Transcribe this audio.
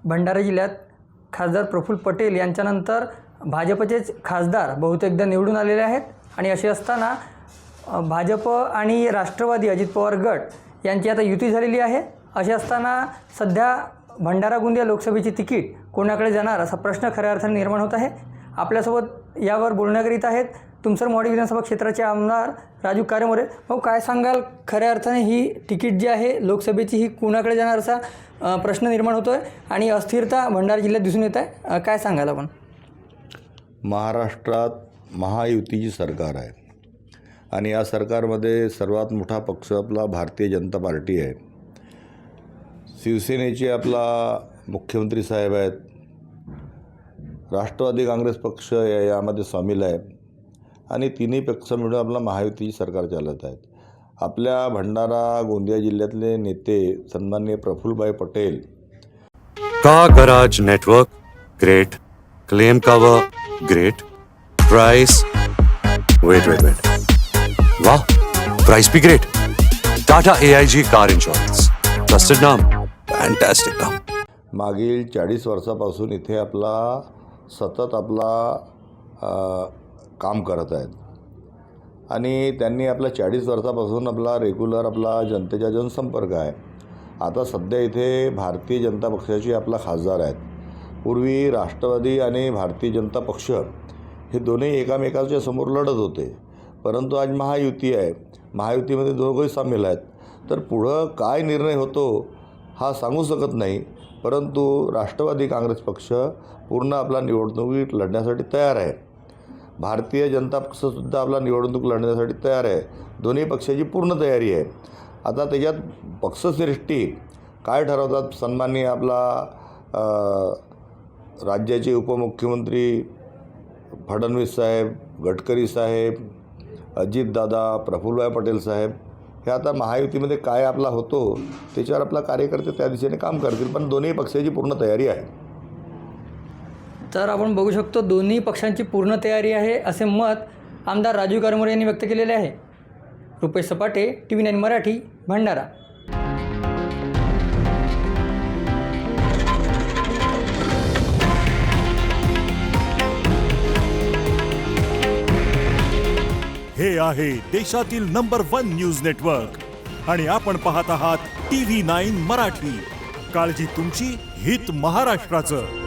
भंडारा जिल्ह्यात खासदार प्रफुल्ल पटेल यांच्यानंतर भाजपचेच खासदार बहुतेकदा निवडून आलेले आहेत आणि असे असताना भाजप आणि राष्ट्रवादी अजित पवार गट यांची आता युती झालेली आहे। असे असताना सध्या भंडारा गोंदिया लोकसभेची तिकीट कोणाकडे जाणार असा प्रश्न खऱ्या अर्थाने निर्माण होत आहे। आपल्यासोबत यावर बोलण्याकरिता आहेत तुमसर मोहाडी विधानसभा क्षेत्राचे आमदार राजू कारेमोरे। भाऊ, काय सांगाल, खऱ्या अर्थाने ही तिकीट जी आहे लोकसभेची ही कोणाकडे जाणार असा प्रश्न निर्माण होतो आहे आणि अस्थिरता भंडारा जिल्ह्यात दिसून येत आहे, काय सांगाल आपण? महाराष्ट्रात महायुतीची सरकार आहे आणि या सरकारमध्ये सर्वात मोठा पक्ष आपला भारतीय जनता पार्टी आहे। शिवसेनेचे आपला मुख्यमंत्री साहेब आहेत, राष्ट्रवादी काँग्रेस पक्ष यामध्ये सामील आहे आणि तिन्ही पक्ष मिळून आपला महायुतीची सरकार चालत आहेत। आपल्या भंडारा गोंदिया जिल्ह्यातले नेते सन्माननीय Prafullbhai Patel. Car garage network great, claim cover great, price wait वाह, प्राइस भी great. Tata AIG car insurance, trusted नाम, फैंटास्टिक नाम। मागील 40 वर्षापासून इथे आपला सतत काम करत आहेत आणि त्यांनी आपला 40 वर्षापासून आपला रेग्युलर आपला जनतेचा जनसंपर्क आहे। आता सध्या इथे भारतीय जनता पक्षाचे आपला खासदार आहेत। पूर्वी राष्ट्रवादी आणि भारतीय जनता पक्ष हे दोन्ही एकामेकाच्या समोर लढत होते, परंतु आज महायुती आहे, महायुतीमध्ये दोघंही सामील आहेत। तर पुढं काय निर्णय होतो हा सांगू शकत नाही, परंतु राष्ट्रवादी काँग्रेस पक्ष पूर्ण आपला निवडणुकीत लढण्यासाठी तयार आहे। भारतीय जनता पक्षसुद्धा आपला निवडणूक लढण्यासाठी तयार आहे। दोन्ही पक्षाची पूर्ण तयारी आहे। आता त्याच्यात पक्षश्रेष्ठी काय ठरवतात, सन्माननीय आपला राज्याचे उपमुख्यमंत्री फडणवीस साहेब, गडकरी साहेब, अजितदादा, प्रफुल्लभाई पटेल साहेब, हे आता महायुतीमध्ये काय आपला होतो त्याच्यावर आपला कार्यकर्ते त्या दिशेने काम करतील, पण दोन्ही पक्षाची पूर्ण तयारी आहे। तर आपण बघू शकतो दोन्ही पक्षांची पूर्ण तयारी आहे असे मत आमदार राजू कारेमोरे यांनी व्यक्त केलेले आहे। रुपेश सपाटे, TV9 मराठी, भंडारा। हे आहे देशातील नंबर 1 न्यूज नेटवर्क आणि आपण पाहत आहात TV9 मराठी। काळजी तुमची, हित महाराष्ट्राचं।